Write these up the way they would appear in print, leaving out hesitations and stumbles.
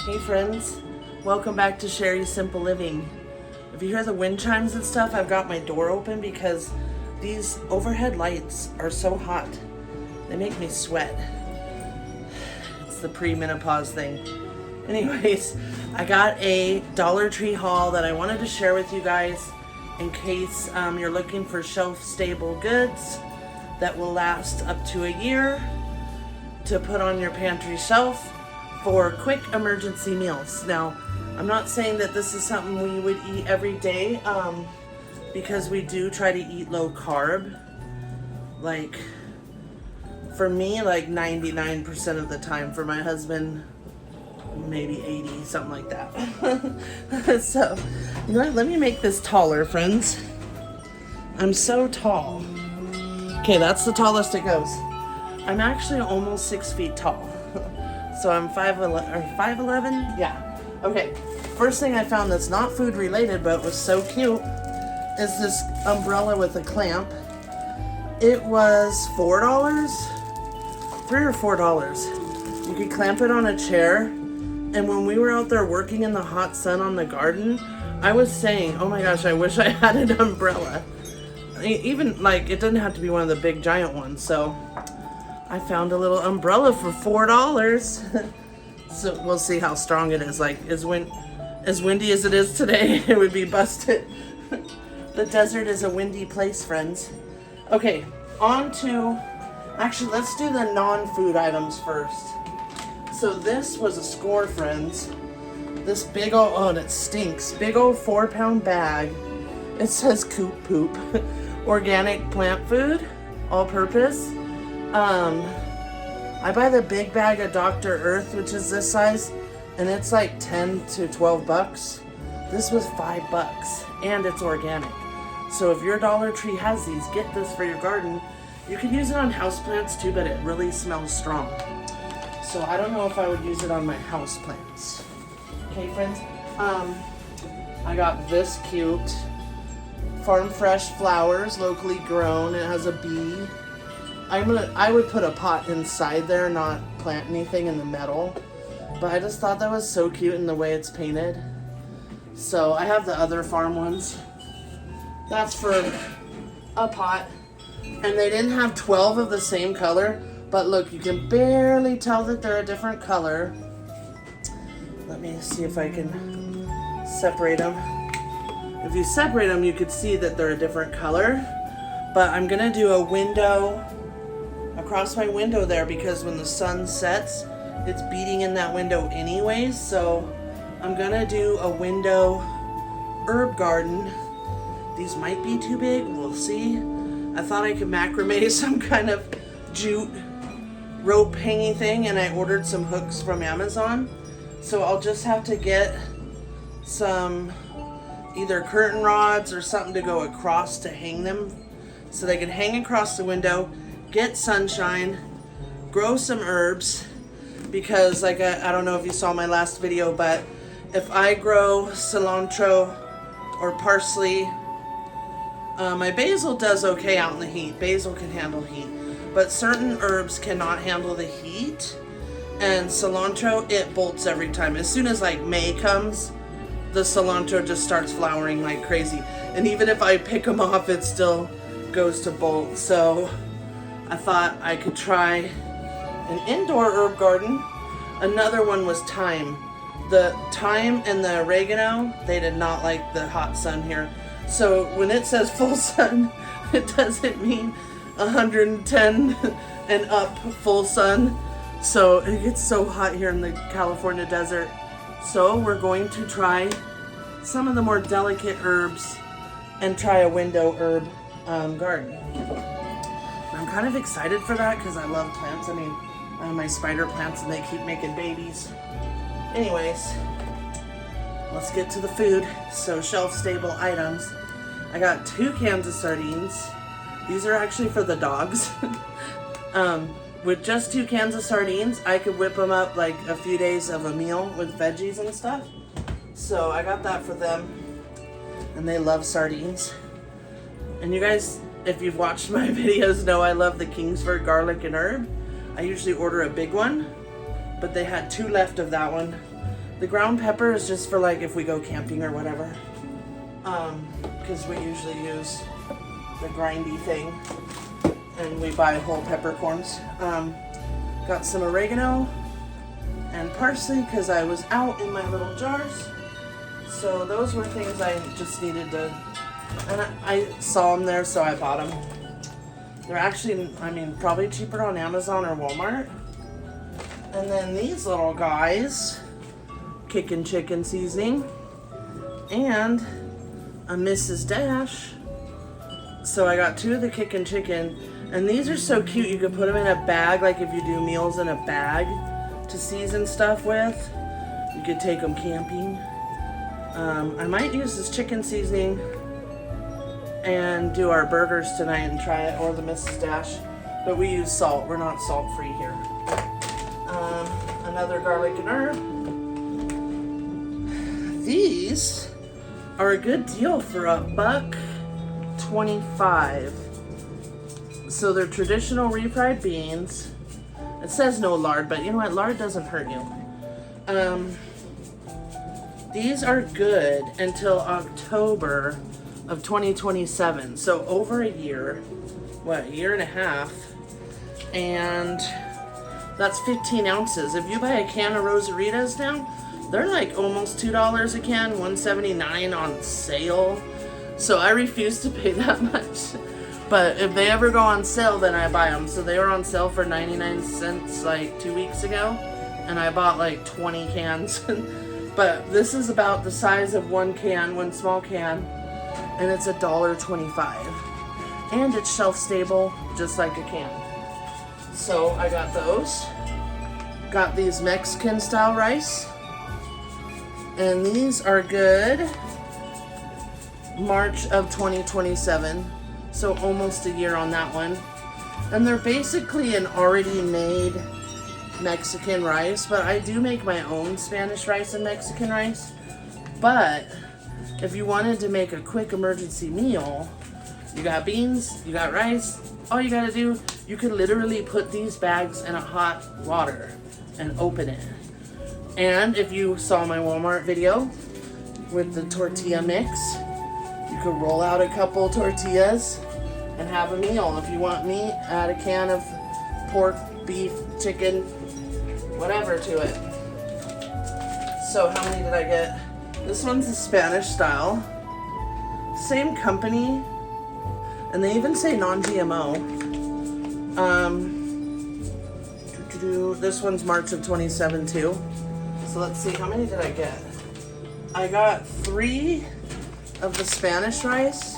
Hey friends, welcome back to Sherry's Simple Living. If you hear the wind chimes and stuff, I've got my door open because these overhead lights are so hot. They make me sweat. It's the pre-menopause thing. Anyways, I got a Dollar Tree haul that I wanted to share with you guys in case you're looking for shelf-stable goods that will last up to a year to put on your pantry shelf for quick emergency meals. Now, I'm not saying that this is something we would eat every day because we do try to eat low carb. Like, for me, like 99% of the time. For my husband, maybe 80, something like that. So, you know what? Let me make this taller, friends. I'm so tall. Okay, that's the tallest it goes. I'm actually almost 6 feet tall. So I'm 5'11", yeah. Okay, first thing I found that's not food related but was so cute is this umbrella with a clamp. It was $4, $3 or $4. You could clamp it on a chair, and when we were out there working in the hot sun on the garden, I was saying, oh my gosh, I wish I had an umbrella. Even, like, it doesn't have to be one of the big giant ones, so I found a little umbrella for $4. So we'll see how strong it is. Like, as windy as it is today, it would be busted. The desert is a windy place, friends. Okay, on to, actually, let's do the non-food items first. So this was a score, friends. This big old, oh, and it stinks. Big old 4-pound bag. It says Coop Poop. Organic plant food, all purpose. I buy the big bag of Dr. Earth, which is this size, and it's like 10 to 12 bucks. This was $5, and it's organic. So if your Dollar Tree has these, get this for your garden. You can use it on houseplants too, but it really smells strong. So I don't know if I would use it on my houseplants. Okay, friends. I got this cute Farm Fresh flowers, locally grown. It has a bee. I would put a pot inside there, not plant anything in the metal. But I just thought that was so cute in the way it's painted. So I have the other farm ones. That's for a pot. And they didn't have 12 of the same color. But look, you can barely tell that they're a different color. Let me see if I can separate them. If you separate them, you could see that they're a different color. But I'm gonna do a window across my window there because when the sun sets, it's beating in that window anyways. So I'm gonna do a window herb garden. These might be too big, we'll see. I thought I could macrame some kind of jute rope hanging thing, and I ordered some hooks from Amazon. So I'll just have to get some either curtain rods or something to go across to hang them so they can hang across the window, get sunshine, grow some herbs, because like I don't know if you saw my last video, but if I grow cilantro or parsley, my basil does okay out in the heat. Basil can handle heat, but certain herbs cannot handle the heat, and cilantro, it bolts every time. As soon as like May comes, the cilantro just starts flowering like crazy. And even if I pick them off, it still goes to bolt. So I thought I could try an indoor herb garden. Another one was thyme. The thyme and the oregano, they did not like the hot sun here. So when it says full sun, it doesn't mean 110 and up full sun. So it gets so hot here in the California desert. So we're going to try some of the more delicate herbs and try a window herb garden. I'm kind of excited for that because I love plants. I mean, I have my spider plants and they keep making babies. Anyways, let's get to the food. So shelf-stable items. I got 2 cans of sardines. These are actually for the dogs. With just 2 cans of sardines, I could whip them up like a few days of a meal with veggies and stuff. So I got that for them, and they love sardines. And you guys, if you've watched my videos, know I love the Kingsford garlic and herb. I usually order a big one, but they had 2 left of that one. The ground pepper is just for like if we go camping or whatever. Because we usually use the grindy thing. And we buy whole peppercorns. Got some oregano and parsley because I was out in my little jars. So those were things I just needed to, and I saw them there, so I bought them. They're actually, I mean, probably cheaper on Amazon or Walmart. And then these little guys, Kickin' Chicken seasoning, and a Mrs. Dash. So I got 2 of the Kickin' Chicken, and these are so cute. You could put them in a bag, like if you do meals in a bag to season stuff with. You could take them camping. I might use this chicken seasoning and do our burgers tonight and try it, or the Mrs. Dash. But we use salt. We're not salt free here. Another garlic and herb. These are a good deal for $1.25. So they're traditional refried beans. It says no lard, but you know what? Lard doesn't hurt you. These are good until October of 2027. So over a year. What, a year and a half? And that's 15 ounces. If you buy a can of Rosaritas now, they're like almost $2 a can, $1.79 on sale. So I refuse to pay that much. But if they ever go on sale, then I buy them. So they were on sale for 99 cents like 2 weeks ago. And I bought like 20 cans. But this is about the size of one can, one small can. And it's $1.25. And it's shelf stable, just like a can. So I got those. Got these Mexican style rice. And these are good March of 2027. So almost a year on that one. And they're basically an already made Mexican rice, but I do make my own Spanish rice and Mexican rice. But if you wanted to make a quick emergency meal, you got beans, you got rice, all you gotta do, you could literally put these bags in a hot water and open it. And if you saw my Walmart video with the tortilla mix, you could roll out a couple tortillas and have a meal. If you want meat, add a can of pork, beef, chicken, whatever to it. So how many did I get? This one's the Spanish style. Same company. And they even say non-GMO. This one's March of 27 too. So let's see, how many did I get? I got 3 of the Spanish rice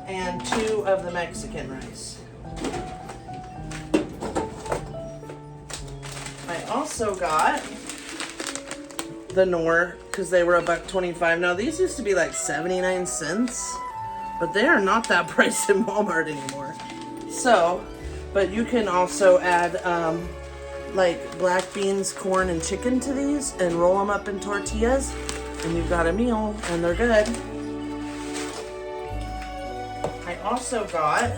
and 2 of the Mexican rice. I also got the Knorr, because they were $1.25. Now these used to be like 79 cents, but they are not that price in Walmart anymore. So, but you can also add like black beans, corn, and chicken to these and roll them up in tortillas, and you've got a meal, and they're good. I also got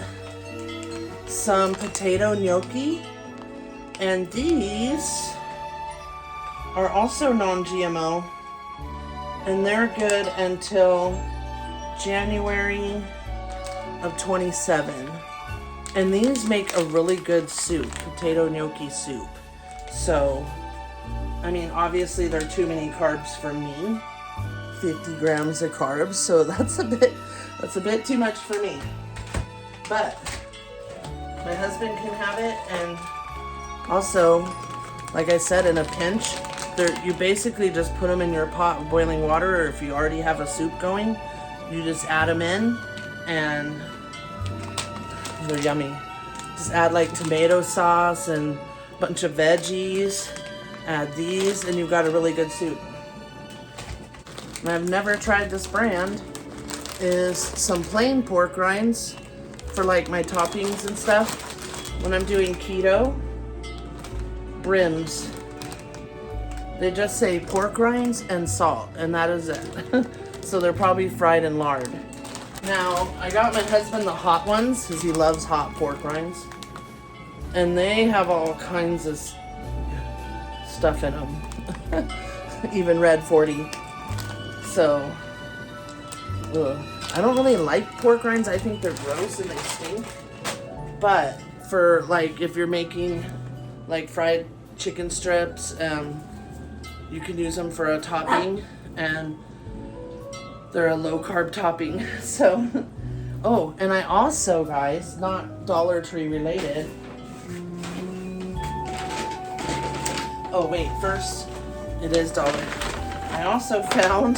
some potato gnocchi, and these are also non-GMO, and they're good until January of 27. And these make a really good soup, potato gnocchi soup. So, I mean, obviously they're too many carbs for me. 50 grams of carbs, so that's a bit too much for me. But my husband can have it, and also, like I said, in a pinch, you basically just put them in your pot of boiling water, or if you already have a soup going, you just add them in, and they're yummy. Just add like tomato sauce and a bunch of veggies. Add these, and you've got a really good soup. And I've never tried this brand. Is some plain pork rinds for like my toppings and stuff when I'm doing keto. Brims. They just say pork rinds and salt, and that is it. So they're probably fried in lard. Now, I got my husband the hot ones because he loves hot pork rinds. And they have all kinds of stuff in them. even red 40. So, ugh. I don't really like pork rinds. I think they're gross and they stink. But for like if you're making like fried chicken strips, you can use them for a topping, and they're a low carb topping. So, oh, and I also, guys, not Dollar Tree related. Oh wait, first it is Dollar. I also found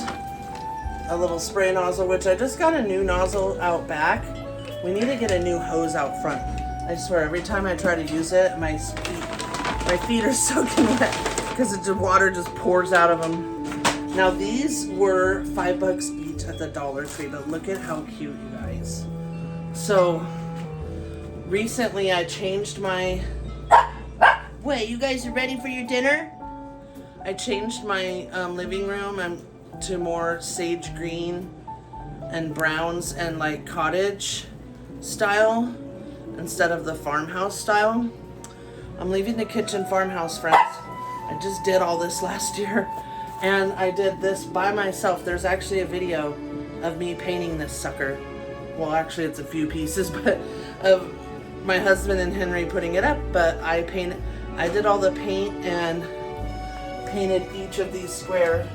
a little spray nozzle, which I just got a new nozzle out back. We need to get a new hose out front. I swear, every time I try to use it, my feet are soaking wet because the water just pours out of them. Now these were $5 each at the Dollar Tree, but look at how cute, you guys. So recently I changed my... Wait, you guys are ready for your dinner? I changed my living room to more sage green and browns and like cottage style instead of the farmhouse style. I'm leaving the kitchen farmhouse, friends. I just did all this last year, and I did this by myself. There's actually a video of me painting this sucker. Well, actually it's a few pieces, but of my husband and Henry putting it up, but I did all the paint and painted each of these square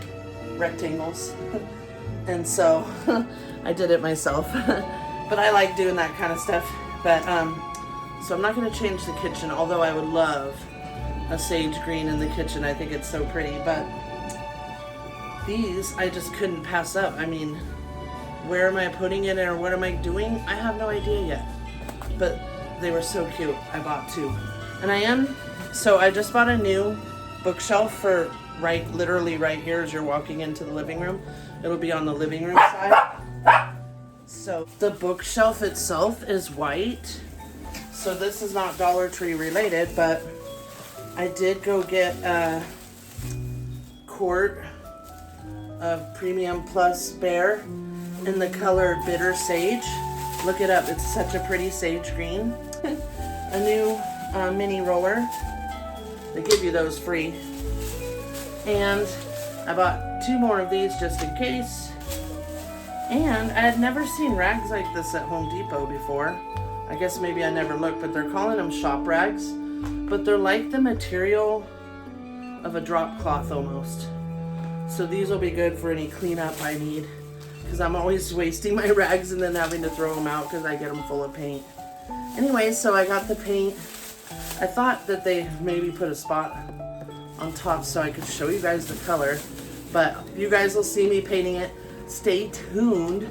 rectangles. And so I did it myself. But I like doing that kind of stuff. But so I'm not going to change the kitchen, although I would love a sage green in the kitchen. I think it's so pretty. But these I just couldn't pass up. I mean, where am I putting it or what am I doing? I have no idea yet. But they were so cute. I bought two. And so I just bought a new bookshelf for literally right here as you're walking into the living room. It'll be on the living room side. So the bookshelf itself is white. So this is not Dollar Tree related, but I did go get a quart of Premium Plus Bear in the color Bitter Sage. Look it up. It's such a pretty sage green. A new mini roller. They give you those free. And I bought 2 more of these just in case. And I had never seen rags like this at Home Depot before. I guess maybe I never looked, but they're calling them shop rags. But they're like the material of a drop cloth almost. So these will be good for any cleanup I need. Because I'm always wasting my rags and then having to throw them out because I get them full of paint. Anyway, so I got the paint. I thought that they maybe put a spot on top so I could show you guys the color. But you guys will see me painting it. Stay tuned.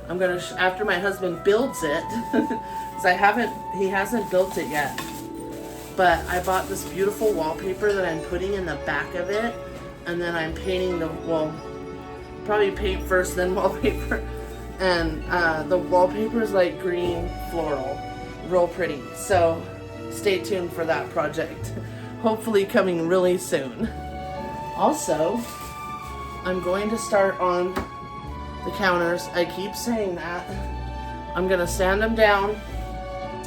I'm gonna after my husband builds it, because he hasn't built it yet. But I bought this beautiful wallpaper that I'm putting in the back of it, and then I'm painting probably paint first, then wallpaper. And the wallpaper is like green floral, real pretty. So stay tuned for that project. Hopefully coming really soon. Also, I'm going to start on the counters. I keep saying that. I'm going to sand them down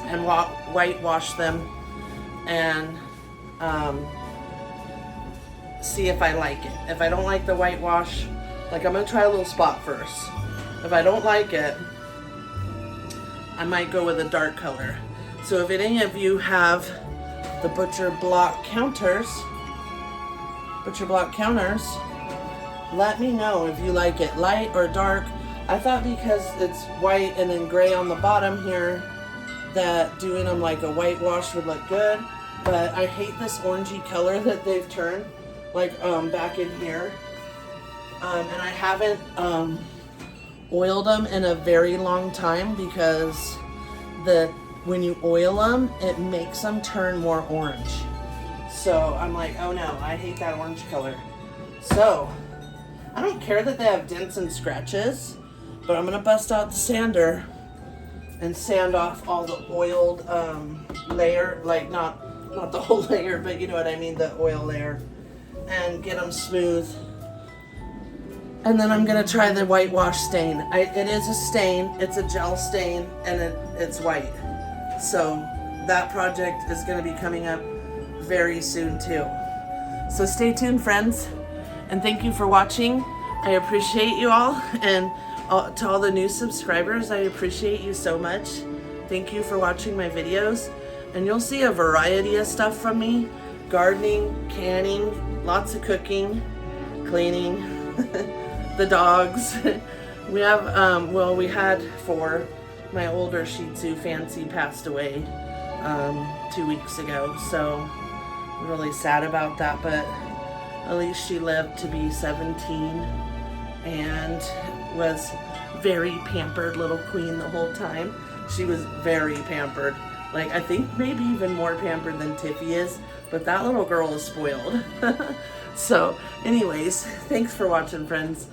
and whitewash them and see if I like it. If I don't like the whitewash, like I'm going to try a little spot first. If I don't like it, I might go with a dark color. So if any of you have the Butcher Block counters, let me know if you like it light or dark. I thought because it's white and then gray on the bottom here that doing them like a whitewash would look good, but I hate this orangey color that they've turned like back in here. And I haven't oiled them in a very long time because when you oil them, it makes them turn more orange. So I'm like, oh no, I hate that orange color. So I don't care that they have dents and scratches, but I'm gonna bust out the sander and sand off all the oiled layer, like not the whole layer, but you know what I mean, the oil layer, and get them smooth. And then I'm gonna try the whitewash stain. It is a stain, it's a gel stain, and it's white. So that project is gonna be coming up very soon too. So stay tuned, friends. And thank you for watching. I appreciate you all. And to all the new subscribers, I appreciate you so much. Thank you for watching my videos. And you'll see a variety of stuff from me. Gardening, canning, lots of cooking, cleaning, the dogs. We have, we had 4. My older Shih Tzu, Fancy, passed away 2 weeks ago. So I'm really sad about that, but at least she lived to be 17 and was very pampered little queen the whole time. She was very pampered. Like, I think maybe even more pampered than Tiffy is, but that little girl is spoiled. So anyways, thanks for watching, friends.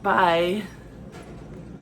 Bye.